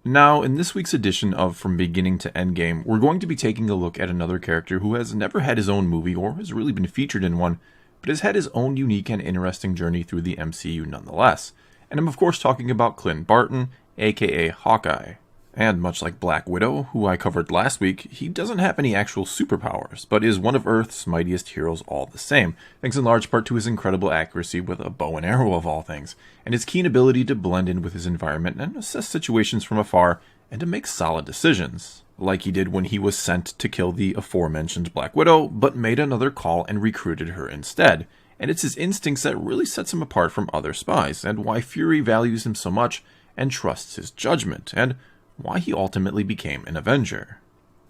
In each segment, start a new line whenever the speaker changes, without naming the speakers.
Now, in this week's edition of From Beginning to Endgame, we're going to be taking a look at another character who has never had his own movie or has really been featured in one, but has had his own unique and interesting journey through the MCU nonetheless. And I'm of course talking about Clint Barton, aka Hawkeye. And much like Black Widow, who I covered last week, he doesn't have any actual superpowers, but is one of Earth's mightiest heroes all the same, thanks in large part to his incredible accuracy with a bow and arrow of all things, and his keen ability to blend in with his environment and assess situations from afar, and to make solid decisions. Like he did when he was sent to kill the aforementioned Black Widow, but made another call and recruited her instead. And it's his instincts that really sets him apart from other spies, and why Fury values him so much and trusts his judgment, and why he ultimately became an Avenger.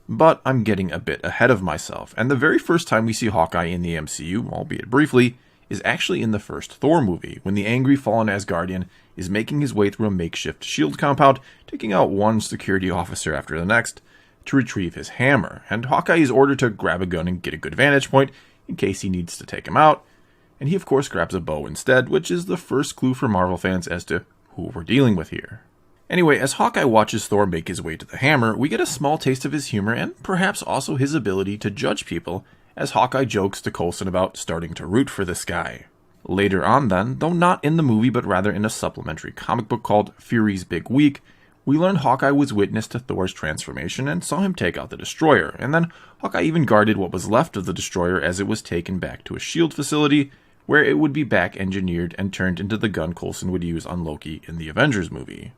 But I'm getting a bit ahead of myself, and the very first time we see Hawkeye in the MCU, albeit briefly, is actually in the first Thor movie, when the angry fallen Asgardian is making his way through a makeshift shield compound, taking out one security officer after the next, to retrieve his hammer, and Hawkeye is ordered to grab a gun and get a good vantage point in case he needs to take him out, and he of course grabs a bow instead, which is the first clue for Marvel fans as to who we're dealing with here. Anyway, as Hawkeye watches Thor make his way to the hammer, we get a small taste of his humor and perhaps also his ability to judge people, as Hawkeye jokes to Coulson about starting to root for this guy. Later on then, though not in the movie but rather in a supplementary comic book called Fury's Big Week, we learn Hawkeye was witness to Thor's transformation and saw him take out the Destroyer, and then Hawkeye even guarded what was left of the Destroyer as it was taken back to a shield facility, where it would be back engineered and turned into the gun Coulson would use on Loki in the Avengers movie.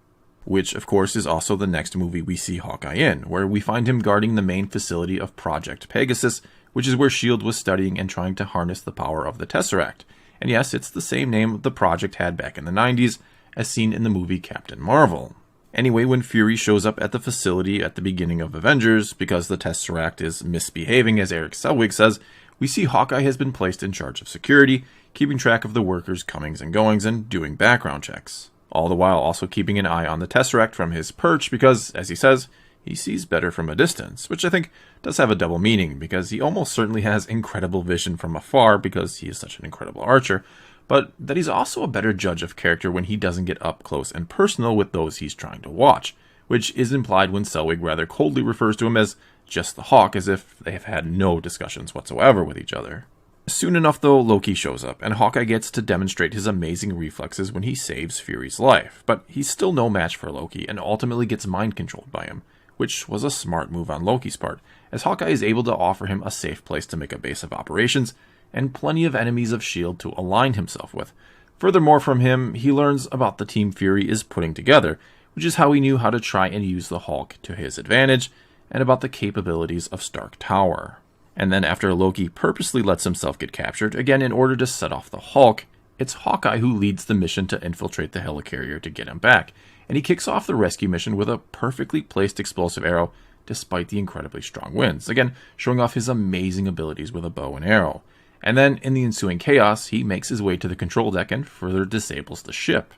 Which, of course, is also the next movie we see Hawkeye in, where we find him guarding the main facility of Project Pegasus, which is where S.H.I.E.L.D. was studying and trying to harness the power of the Tesseract. And yes, it's the same name the project had back in the 90s, as seen in the movie Captain Marvel. Anyway, when Fury shows up at the facility at the beginning of Avengers, because the Tesseract is misbehaving, as Eric Selvig says, we see Hawkeye has been placed in charge of security, keeping track of the workers' comings and goings, and doing background checks. All the while also keeping an eye on the Tesseract from his perch because, as he says, he sees better from a distance, which I think does have a double meaning, because he almost certainly has incredible vision from afar because he is such an incredible archer, but that he's also a better judge of character when he doesn't get up close and personal with those he's trying to watch, which is implied when Selvig rather coldly refers to him as just the Hawk, as if they have had no discussions whatsoever with each other. Soon enough, though, Loki shows up, and Hawkeye gets to demonstrate his amazing reflexes when he saves Fury's life, but he's still no match for Loki, and ultimately gets mind-controlled by him, which was a smart move on Loki's part, as Hawkeye is able to offer him a safe place to make a base of operations, and plenty of enemies of S.H.I.E.L.D. to align himself with. Furthermore, from him, he learns about the team Fury is putting together, which is how he knew how to try and use the Hulk to his advantage, and about the capabilities of Stark Tower. And then after Loki purposely lets himself get captured, again in order to set off the Hulk, it's Hawkeye who leads the mission to infiltrate the helicarrier to get him back, and he kicks off the rescue mission with a perfectly placed explosive arrow despite the incredibly strong winds, again showing off his amazing abilities with a bow and arrow. And then, in the ensuing chaos, he makes his way to the control deck and further disables the ship.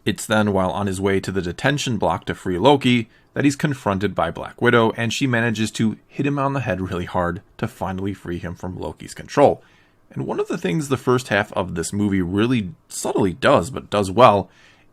It's then while on his way to the detention block to free Loki that he's confronted by Black Widow, and she manages to hit him on the head really hard to finally free him from Loki's control. And one of the things the first half of this movie really subtly does, but does well,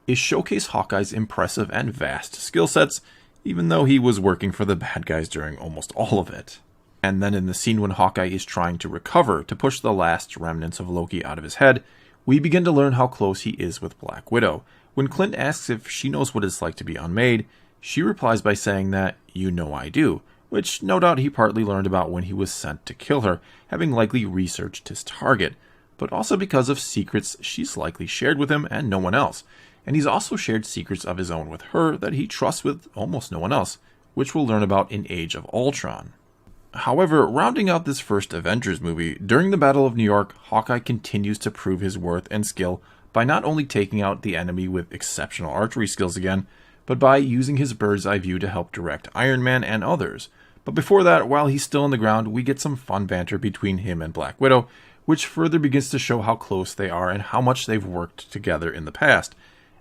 is showcase Hawkeye's impressive and vast skill sets, even though he was working for the bad guys during almost all of it. And then in the scene when Hawkeye is trying to recover to push the last remnants of Loki out of his head, we begin to learn how close he is with Black Widow. When Clint asks if she knows what it's like to be unmade, she replies by saying that, "You know I do," which no doubt he partly learned about when he was sent to kill her, having likely researched his target, but also because of secrets she's likely shared with him and no one else. And he's also shared secrets of his own with her that he trusts with almost no one else, which we'll learn about in Age of Ultron. However, rounding out this first Avengers movie, during the Battle of New York, Hawkeye continues to prove his worth and skill by not only taking out the enemy with exceptional archery skills again, but by using his bird's eye view to help direct Iron Man and others. But before that, while he's still on the ground, we get some fun banter between him and Black Widow, which further begins to show how close they are and how much they've worked together in the past,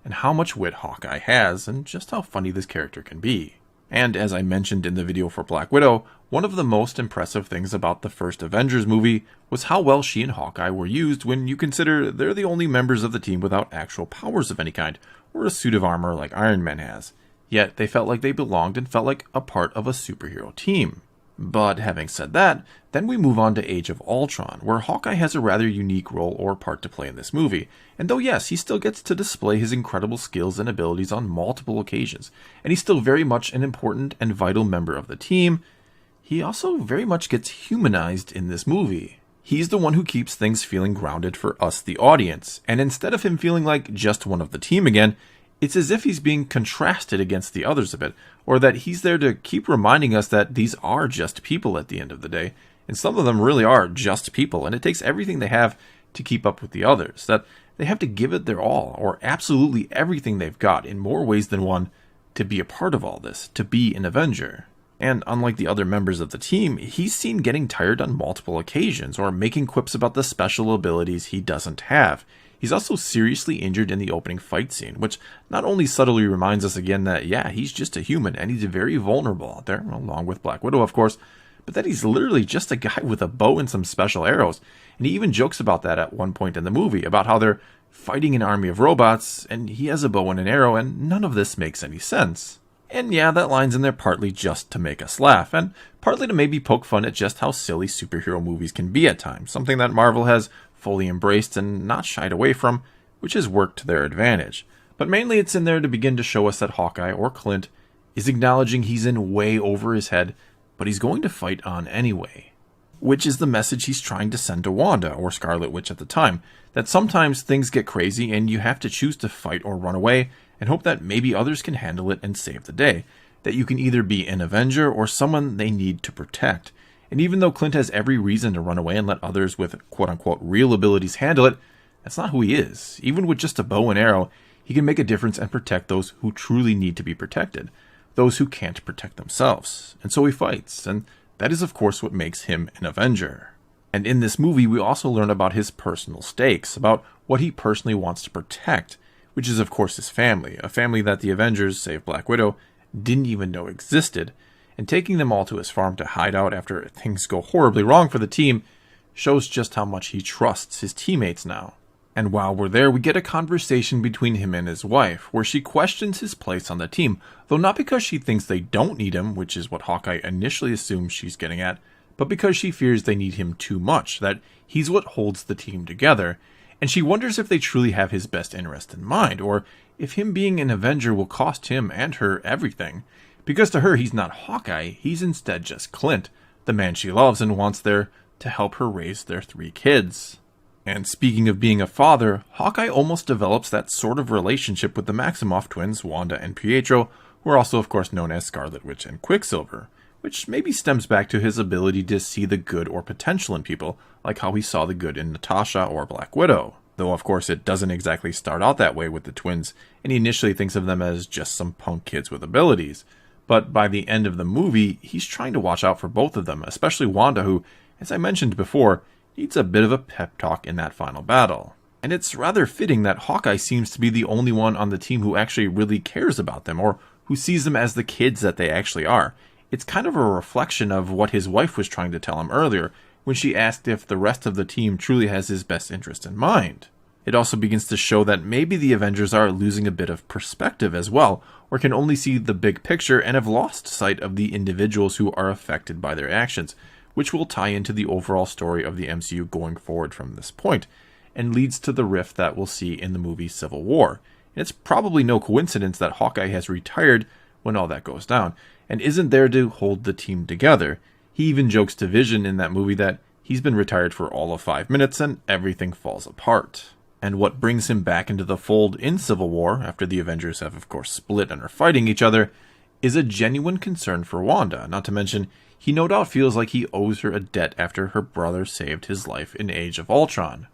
and how much wit Hawkeye has, and just how funny this character can be. And as I mentioned in the video for Black Widow, one of the most impressive things about the first Avengers movie was how well she and Hawkeye were used when you consider they're the only members of the team without actual powers of any kind, or a suit of armor like Iron Man has. Yet they felt like they belonged and felt like a part of a superhero team. But having said that, then we move on to Age of Ultron, where Hawkeye has a rather unique role or part to play in this movie. And though yes, he still gets to display his incredible skills and abilities on multiple occasions, and he's still very much an important and vital member of the team, he also very much gets humanized in this movie. He's the one who keeps things feeling grounded for us, the audience, and instead of him feeling like just one of the team again, it's as if he's being contrasted against the others a bit, or that he's there to keep reminding us that these are just people at the end of the day, and some of them really are just people, and it takes everything they have to keep up with the others, that they have to give it their all, or absolutely everything they've got, in more ways than one, to be a part of all this, to be an Avenger. And unlike the other members of the team, he's seen getting tired on multiple occasions, or making quips about the special abilities he doesn't have. He's also seriously injured in the opening fight scene, which not only subtly reminds us again that, yeah, he's just a human and he's very vulnerable out there, along with Black Widow, of course, but that he's literally just a guy with a bow and some special arrows. And he even jokes about that at one point in the movie, about how they're fighting an army of robots, and he has a bow and an arrow, and none of this makes any sense. And yeah, that line's in there partly just to make us laugh, and partly to maybe poke fun at just how silly superhero movies can be at times, something that Marvel has fully embraced and not shied away from, which has worked to their advantage. But mainly it's in there to begin to show us that Hawkeye, or Clint, is acknowledging he's in way over his head, but he's going to fight on anyway. Which is the message he's trying to send to Wanda, or Scarlet Witch at the time, that sometimes things get crazy and you have to choose to fight or run away, and hope that maybe others can handle it and save the day. That you can either be an Avenger or someone they need to protect. And even though Clint has every reason to run away and let others with quote-unquote real abilities handle it, that's not who he is. Even with just a bow and arrow, he can make a difference and protect those who truly need to be protected. Those who can't protect themselves. And so he fights, and that is of course what makes him an Avenger. And in this movie we also learn about his personal stakes, about what he personally wants to protect, which is of course his family, a family that the Avengers, save Black Widow, didn't even know existed. And taking them all to his farm to hide out after things go horribly wrong for the team shows just how much he trusts his teammates now. And while we're there, we get a conversation between him and his wife, where she questions his place on the team, though not because she thinks they don't need him, which is what Hawkeye initially assumes she's getting at, but because she fears they need him too much, that he's what holds the team together, and she wonders if they truly have his best interest in mind, or if him being an Avenger will cost him and her everything. Because to her, he's not Hawkeye, he's instead just Clint, the man she loves and wants there to help her raise their 3 kids. And speaking of being a father, Hawkeye almost develops that sort of relationship with the Maximoff twins, Wanda and Pietro, who are also of course known as Scarlet Witch and Quicksilver, which maybe stems back to his ability to see the good or potential in people, like how he saw the good in Natasha or Black Widow. Though of course it doesn't exactly start out that way with the twins, and he initially thinks of them as just some punk kids with abilities. But by the end of the movie, he's trying to watch out for both of them, especially Wanda, who, as I mentioned before, needs a bit of a pep talk in that final battle. And it's rather fitting that Hawkeye seems to be the only one on the team who actually really cares about them, or who sees them as the kids that they actually are. It's kind of a reflection of what his wife was trying to tell him earlier, when she asked if the rest of the team truly has his best interest in mind. It also begins to show that maybe the Avengers are losing a bit of perspective as well, or can only see the big picture and have lost sight of the individuals who are affected by their actions, which will tie into the overall story of the MCU going forward from this point, and leads to the rift that we'll see in the movie Civil War. And it's probably no coincidence that Hawkeye has retired when all that goes down, and isn't there to hold the team together. He even jokes to Vision in that movie that he's been retired for all of 5 minutes and everything falls apart. And what brings him back into the fold in Civil War, after the Avengers have of course split and are fighting each other, is a genuine concern for Wanda, not to mention he no doubt feels like he owes her a debt after her brother saved his life in Age of Ultron.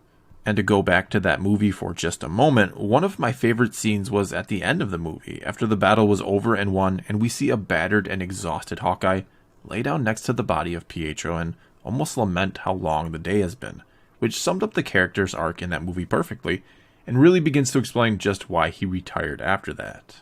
And to go back to that movie for just a moment, one of my favorite scenes was at the end of the movie, after the battle was over and won, and we see a battered and exhausted Hawkeye lay down next to the body of Pietro and almost lament how long the day has been, which summed up the character's arc in that movie perfectly, and really begins to explain just why he retired after that.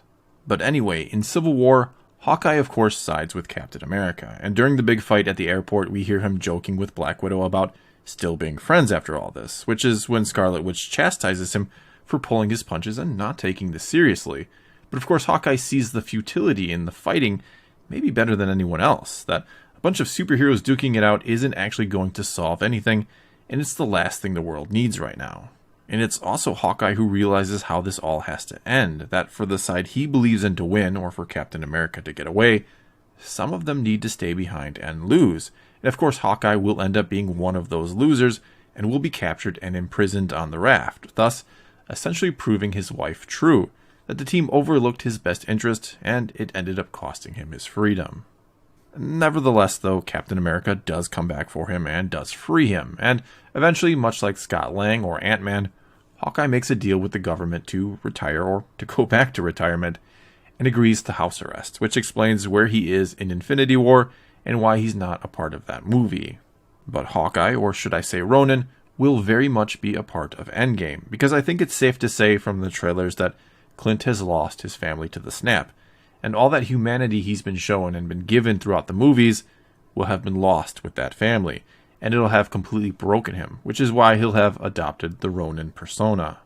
But anyway, in Civil War, Hawkeye of course sides with Captain America, and during the big fight at the airport we hear him joking with Black Widow about still being friends after all this, which is when Scarlet Witch chastises him for pulling his punches and not taking this seriously. But of course, Hawkeye sees the futility in the fighting maybe better than anyone else, that a bunch of superheroes duking it out isn't actually going to solve anything, and it's the last thing the world needs right now. And it's also Hawkeye who realizes how this all has to end, that for the side he believes in to win, or for Captain America to get away, some of them need to stay behind and lose. And of course, Hawkeye will end up being one of those losers, and will be captured and imprisoned on the raft, thus essentially proving his wife true, that the team overlooked his best interest, and it ended up costing him his freedom. Nevertheless, though, Captain America does come back for him and does free him, and eventually, much like Scott Lang or Ant-Man, Hawkeye makes a deal with the government to retire or to go back to retirement, and agrees to house arrest, which explains where he is in Infinity War and why he's not a part of that movie. But Hawkeye, or should I say Ronin, will very much be a part of Endgame, because I think it's safe to say from the trailers that Clint has lost his family to the snap, and all that humanity he's been shown and been given throughout the movies will have been lost with that family, and it'll have completely broken him, which is why he'll have adopted the Ronin persona.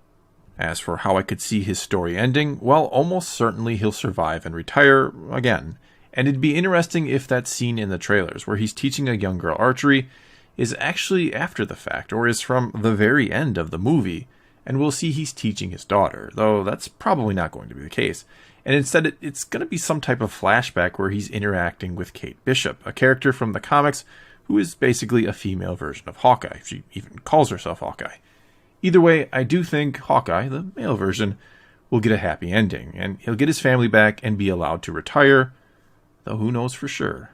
As for how I could see his story ending, well, almost certainly he'll survive and retire again, and it'd be interesting if that scene in the trailers where he's teaching a young girl archery is actually after the fact, or is from the very end of the movie, and we'll see he's teaching his daughter, though that's probably not going to be the case. And instead, it's going to be some type of flashback where he's interacting with Kate Bishop, a character from the comics who is basically a female version of Hawkeye. She even calls herself Hawkeye. Either way, I do think Hawkeye, the male version, will get a happy ending, and he'll get his family back and be allowed to retire, though who knows for sure.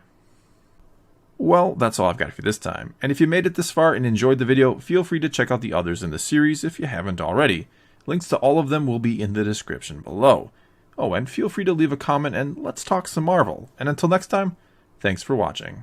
Well, that's all I've got for this time, and if you made it this far and enjoyed the video, feel free to check out the others in the series if you haven't already. Links to all of them will be in the description below. Oh, and feel free to leave a comment and let's talk some Marvel. And until next time, thanks for watching.